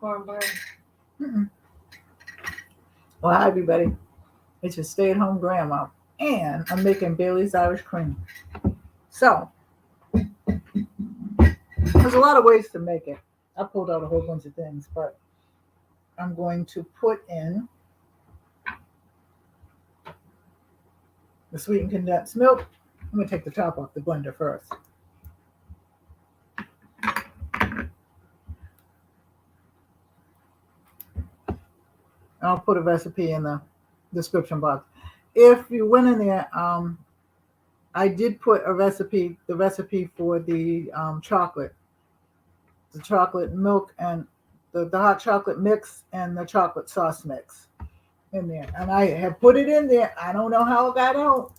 Cornbread. Mm-mm. Well, hi, everybody. It's your stay-at-home grandma. And I'm making Bailey's Irish cream. So, there's a lot of ways to make it. I pulled out a whole bunch of things, but I'm going to put in the sweetened condensed milk. I'm going to take the top off the blender first. I'll put a recipe in the description box. If you went in there, I did put the recipe for the chocolate milk and the hot chocolate mix and the chocolate sauce mix in there. And I have put it in there. I don't know how it got out.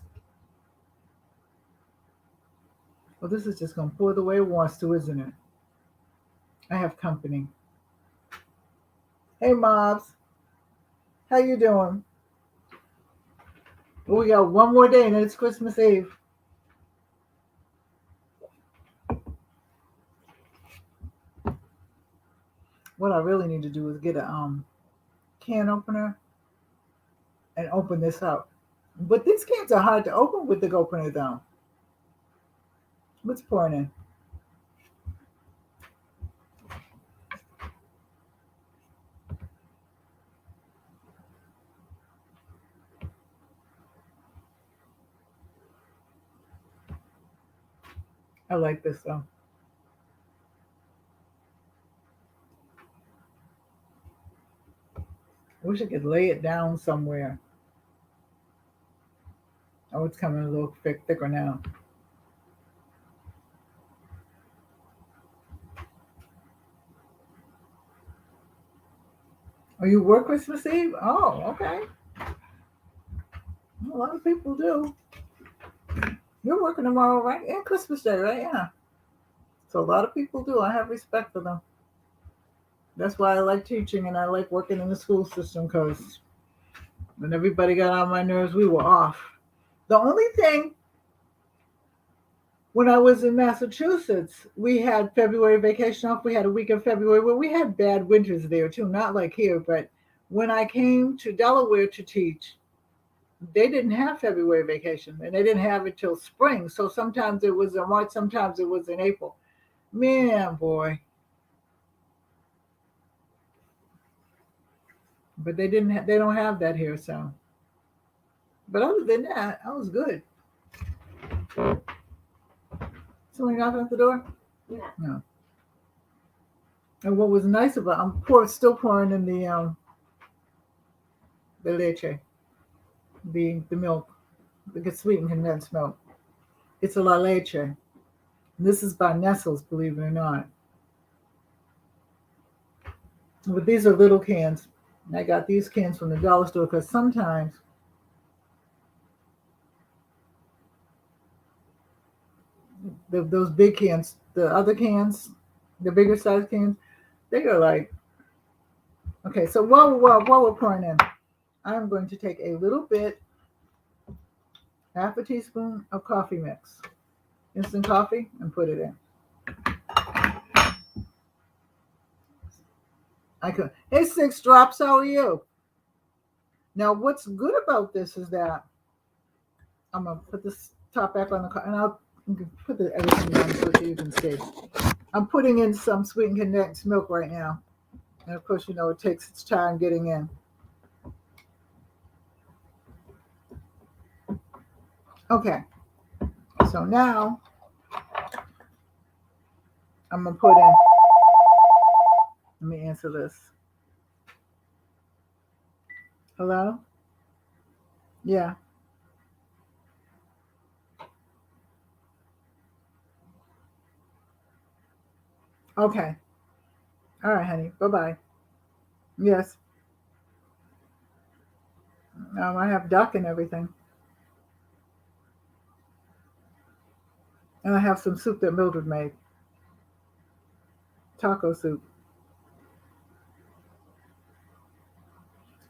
Well, this is just going to pour the way it wants to, isn't it? I have company. Hey, Mobs. How you doing? Well, we got one more day and then it's Christmas Eve. What I really need to do is get a can opener and open this up. But these cans are hard to open with the opener though. What's pouring in? I like this though. I wish I could lay it down somewhere. Oh, it's coming a little thicker now. Oh, you work Christmas Eve? Oh, okay. A lot of people do. You're working tomorrow, right? And Christmas Day, right? Yeah. So a lot of people do. I have respect for them. That's why I like teaching and I like working in the school system because when everybody got on my nerves, we were off. The only thing, when I was in Massachusetts, we had February vacation off. We had a week in February. Well, we had bad winters there too, not like here. But when I came to Delaware to teach, they didn't have February vacation and they didn't have it till spring. So sometimes it was in March, sometimes it was in April. Man, boy. But they don't have that here, so. But other than that, I was good. Somebody knocking at the door? Yeah. No. And what was nice about still pouring in the leche, the milk, the sweetened condensed milk. It's a la leche. And this is by Nestle's, believe it or not. But these are little cans. And I got these cans from the dollar store because sometimes those big cans, the other cans, the bigger size cans, they are like, okay, so while we're pouring in, I'm going to take a little bit, half a teaspoon of coffee mix, instant coffee, and put it in. Hey, Six Drops, how are you? Now, what's good about this is that I'm going to put this top back on the car, and I'll put the everything on so that you can see. I'm putting in some sweetened condensed milk right now. And of course, it takes its time getting in. Okay, so now I'm going to put in, let me answer this. Hello? Yeah. Okay. All right, honey. Bye-bye. Yes. I have duck and everything. And I have some soup that Mildred made. Taco soup.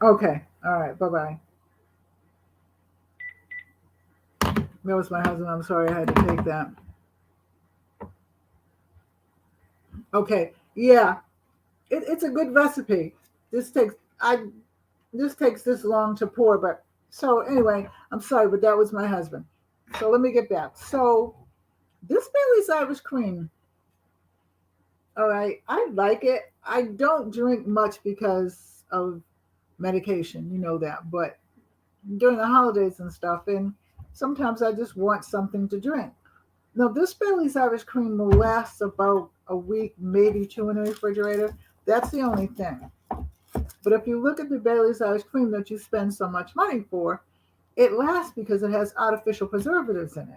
Okay. All right. Bye-bye. That was my husband. I'm sorry I had to take that. Okay. Yeah. It's a good recipe. This takes I this takes this long to pour, but so anyway, I'm sorry, but that was my husband. So let me get back. So this Bailey's Irish Cream, all right, I like it. I don't drink much because of medication, you know that, but during the holidays and stuff, and sometimes I just want something to drink. Now, this Bailey's Irish Cream will last about a week, maybe two in the refrigerator. That's the only thing. But if you look at the Bailey's Irish Cream that you spend so much money for, it lasts because it has artificial preservatives in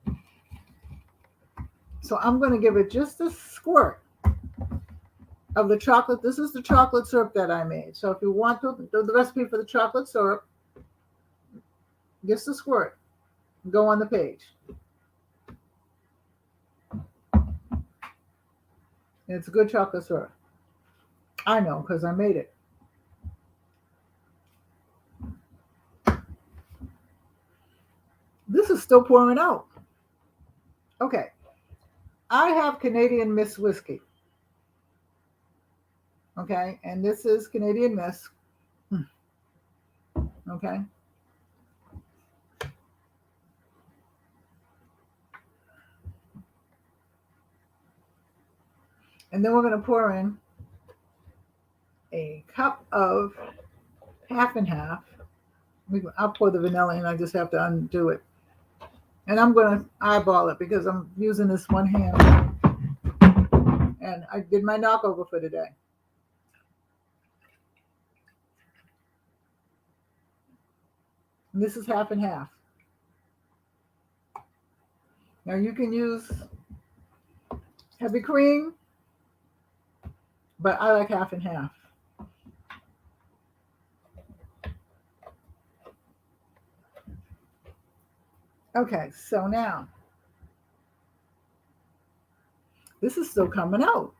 it. So I'm going to give it just a squirt of the chocolate. This is the chocolate syrup that I made. So if you want the recipe for the chocolate syrup, just a squirt. Go on the page. It's good chocolate syrup. I know because I made it. This is still pouring out. Okay. I have Canadian Mist whiskey. Okay. And this is Canadian Mist. Okay. And then we're going to pour in a cup of half and half. I'll pour the vanilla in. I just have to undo it. And I'm going to eyeball it because I'm using this one hand. And I did my knockover for today. And this is half and half. Now you can use heavy cream, but I like half and half. Okay, so now this is still coming out.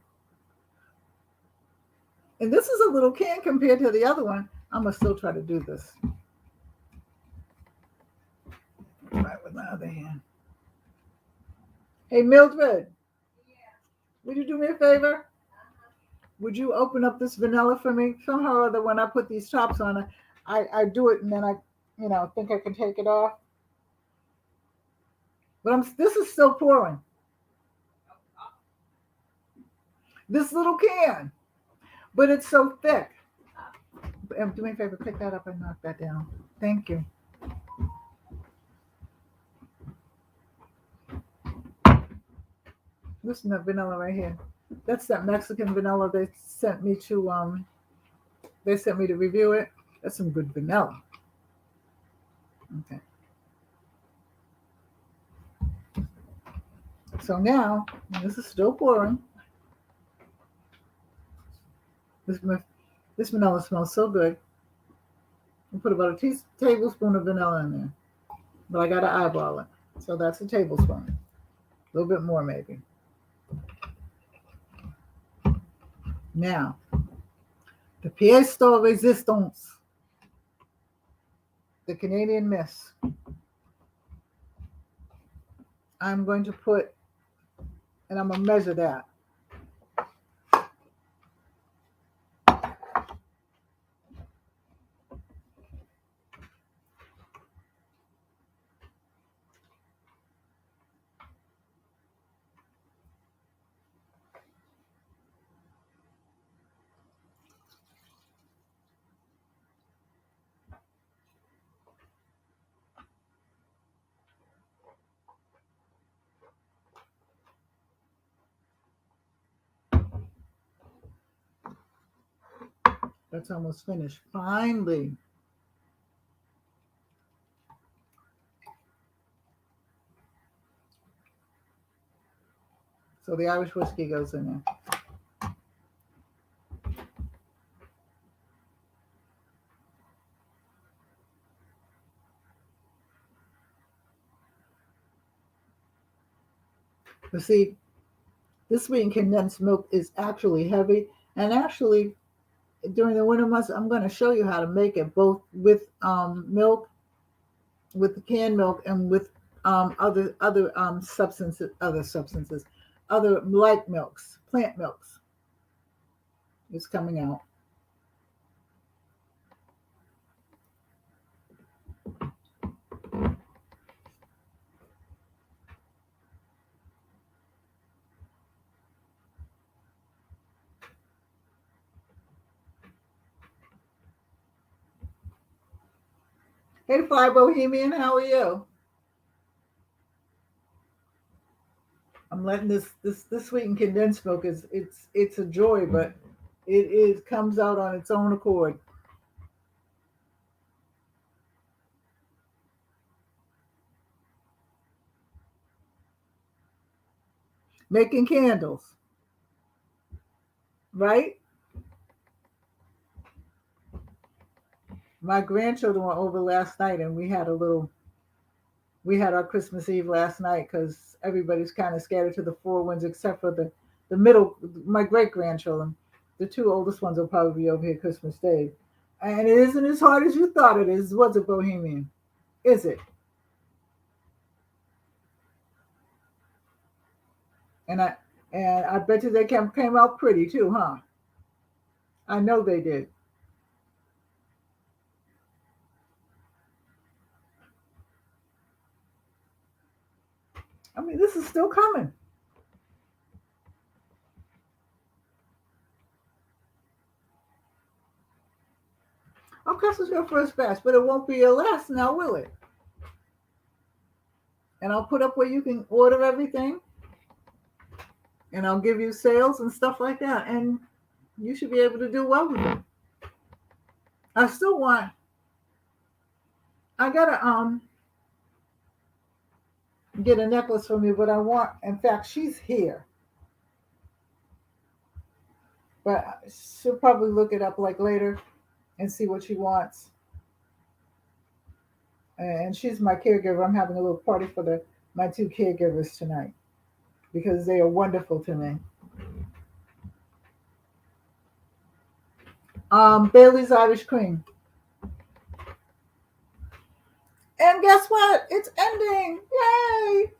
And this is a little can compared to the other one. I'm going to still try to do this. Right with my other hand. Hey, Mildred. Yeah. Would you do me a favor? Would you open up this vanilla for me? Somehow or other, when I put these tops on it, I do it and then I, think I can take it off. But this is still pouring. This little can. But it's so thick. Do me a favor, pick that up and knock that down. Thank you. Listen to that vanilla right here. That's that Mexican vanilla they sent me to review it. That's some good vanilla. Okay. So now, this is still pouring. This vanilla smells so good. I put about a tablespoon of vanilla in there. But I got to eyeball it. So that's a tablespoon. A little bit more maybe. Now, the pièce de résistance, the Canadian Mist. I'm going to put, and I'm going to measure that. That's almost finished. Finally. So the Irish whiskey goes in there. But see, this sweetened condensed milk is actually heavy. And actually, during the winter months, I'm going to show you how to make it both with milk, with the canned milk, and with other substances, other light milks, plant milks. It's coming out. Hey, Fly Bohemian, how are you? I'm letting this sweet and condensed milk is it's a joy, but it is comes out on its own accord. Making candles, right? My grandchildren were over last night, and we had our Christmas Eve last night because everybody's kind of scattered to the four winds except for the middle, my great grandchildren. The two oldest ones will probably be over here Christmas Day. And it isn't as hard as you thought it is, was it, Bohemian? Is it? And I bet you they came out pretty too, huh? I know they did. I mean, this is still coming. Of course, it's your first batch, but it won't be your last now, will it? And I'll put up where you can order everything, and I'll give you sales and stuff like that, and you should be able to do well with it. I still want. I gotta get a necklace from you, but I want. In fact, she's here, but she'll probably look it up like later and see what she wants. And she's my caregiver. I'm having a little party for my two caregivers tonight because they are wonderful to me. Bailey's Irish Cream. And guess what? It's ending. Yay!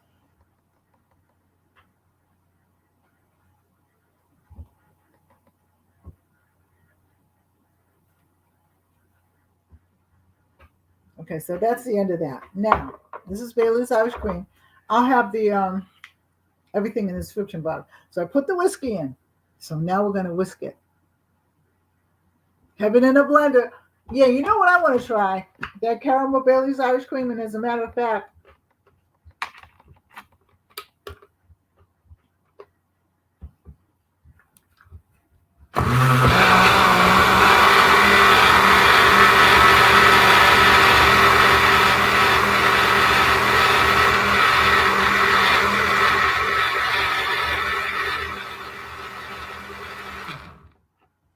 Okay, so that's the end of that. Now, this is Bailey's Irish Cream. I'll have the everything in the description box. So I put the whiskey in. So now we're going to whisk it. Have it in a blender. Yeah, you know what I want to try? That caramel Bailey's Irish Cream. And as a matter of fact,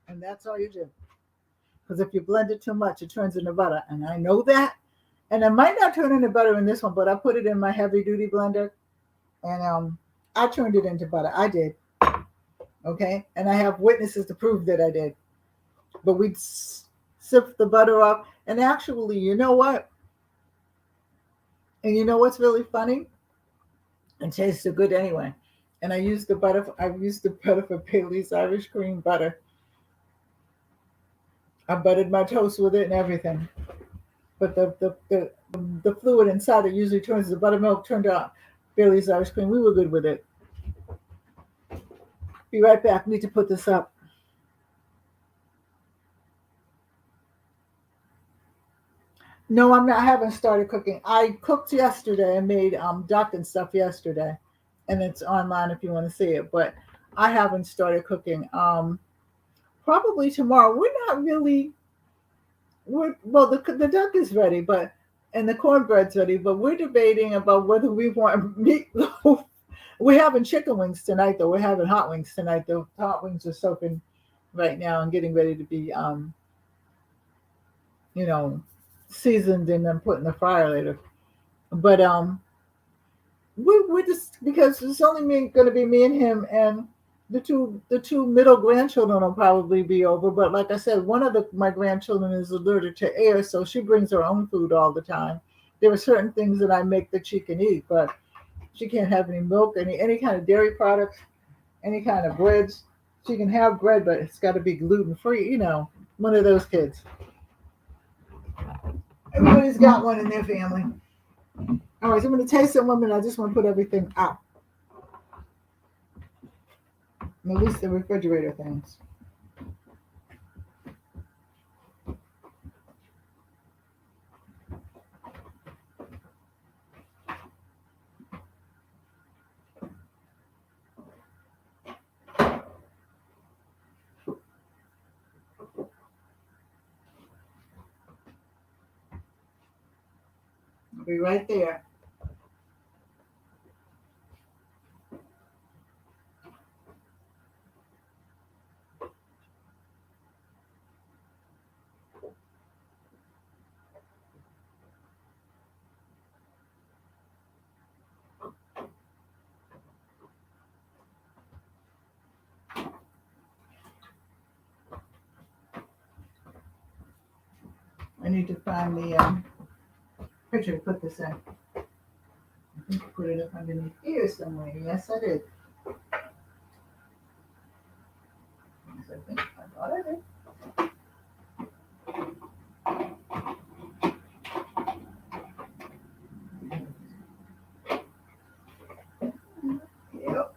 and that's all you do. Because if you blend it too much, it turns into butter. And I know that. And it might not turn into butter in this one, but I put it in my heavy duty blender. And I turned it into butter. I did. Okay. And I have witnesses to prove that I did. But we sift the butter off. And actually, you know what? And you know what's really funny? It tastes so good anyway. And I used the butter for Bailey's Irish Cream butter. I buttered my toast with it and everything. But the fluid inside it usually turns the buttermilk turned out Bailey's Irish Cream. We were good with it. Be right back. Need to put this up. No, I haven't started cooking. I cooked yesterday and made duck and stuff yesterday. And it's online if you want to see it. But I haven't started cooking. Probably tomorrow. We're not really. The duck is ready, and the cornbread's ready, but we're debating about whether we want meatloaf. We're having chicken wings tonight, though. We're having hot wings tonight. The hot wings are soaking right now and getting ready to be, seasoned and then put in the fryer later. But we're just because it's only going to be me and him, and the two middle grandchildren will probably be over. But like I said, one of my grandchildren is allergic to air, so she brings her own food all the time. There are certain things that I make that she can eat, but She can't have any milk, any kind of dairy products, any kind of breads. She can have bread, but it's got to be gluten free. One of those kids. Everybody's got one in their family. All right, so I'm going to taste some women. I just want to put everything out. At least the refrigerator things. I'll be right there. I need to find the picture to put this in. I think I put it up underneath here somewhere. Yes, I did. I thought I did. Yep.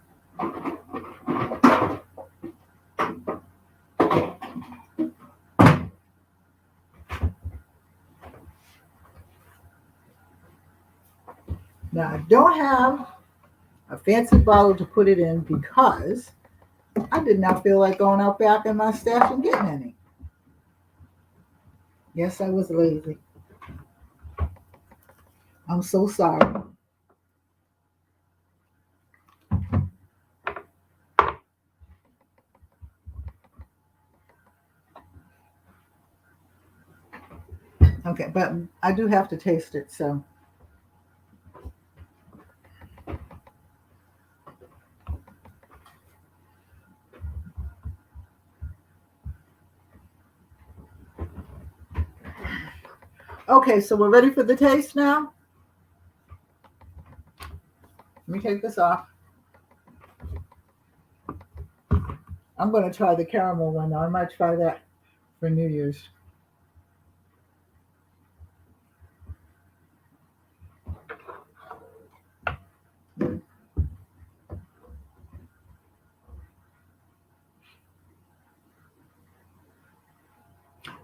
Now, I don't have a fancy bottle to put it in because I did not feel like going out back in my stash and getting any. Yes, I was lazy. I'm so sorry. Okay, but I do have to taste it, so. Okay, so we're ready for the taste now. Let me take this off. I'm going to try the caramel one now. I might try that for New Year's.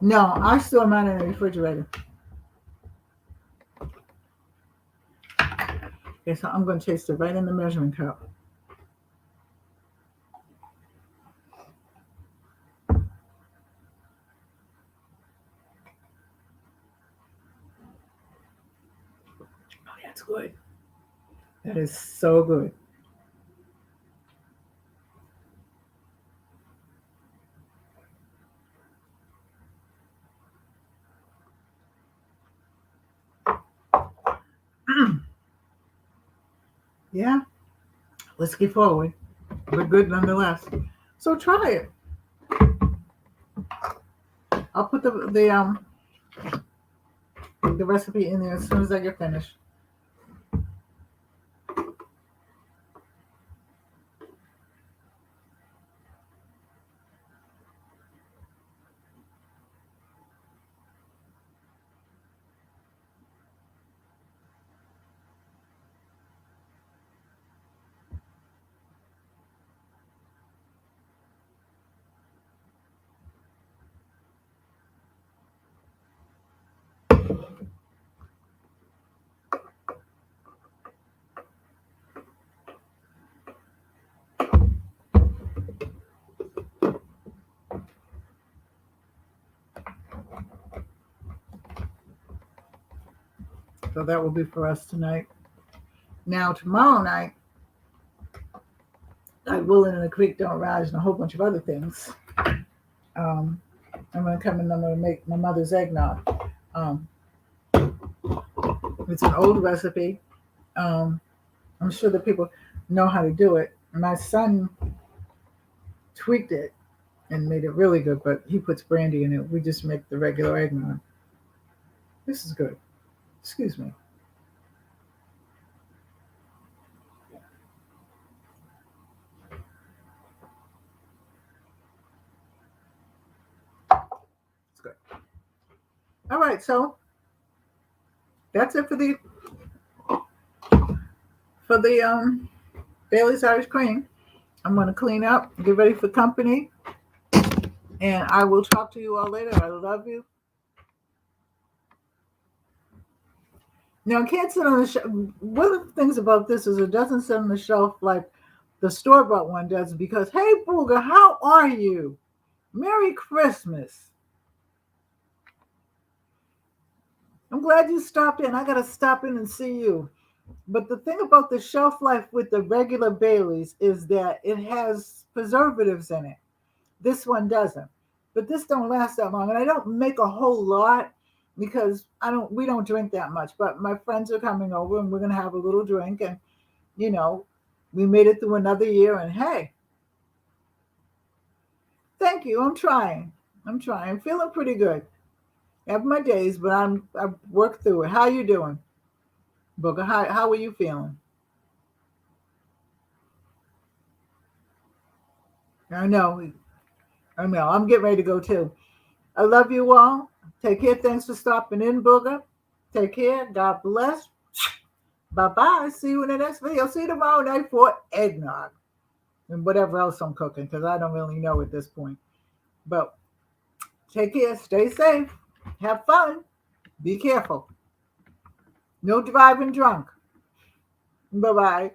No, I store mine in the refrigerator. Okay, so I'm going to taste it right in the measuring cup. Oh, that's good. That is so good. Yeah, let's get forward. We're good nonetheless. So try it. I'll put the recipe in there as soon as I get finished. So that will be for us tonight. Now tomorrow night, like Willing in the Creek Don't Rise and a whole bunch of other things. I'm going to come and I'm going to make my mother's eggnog. It's an old recipe. I'm sure that people know how to do it. My son tweaked it and made it really good, but he puts brandy in it. We just make the regular eggnog. This is good. Excuse me. All right, so that's it for the Bailey's Irish Cream. I'm going to clean up, get ready for company, and I will talk to you all later. I love you. Now, it can't sit on the shelf. One of the things about this is it doesn't sit on the shelf like the store-bought one does because, hey, Booger, how are you? Merry Christmas. I'm glad you stopped in. I got to stop in and see you. But the thing about the shelf life with the regular Baileys is that it has preservatives in it. This one doesn't. But this don't last that long. And I don't make a whole lot because we don't drink that much. But my friends are coming over and we're gonna have a little drink and you know, we made it through another year and hey, thank you. I'm trying. I'm feeling pretty good. I have my days, but I've worked through it. How you doing? Booker, how are you feeling? I know. I know. I'm getting ready to go too. I love you all. Take care. Thanks for stopping in, Booger. Take care. God bless. Bye bye. See you in the next video. See you tomorrow night for eggnog and whatever else I'm cooking because I don't really know at this point. But take care. Stay safe. Have fun. Be careful. No driving drunk. Bye bye.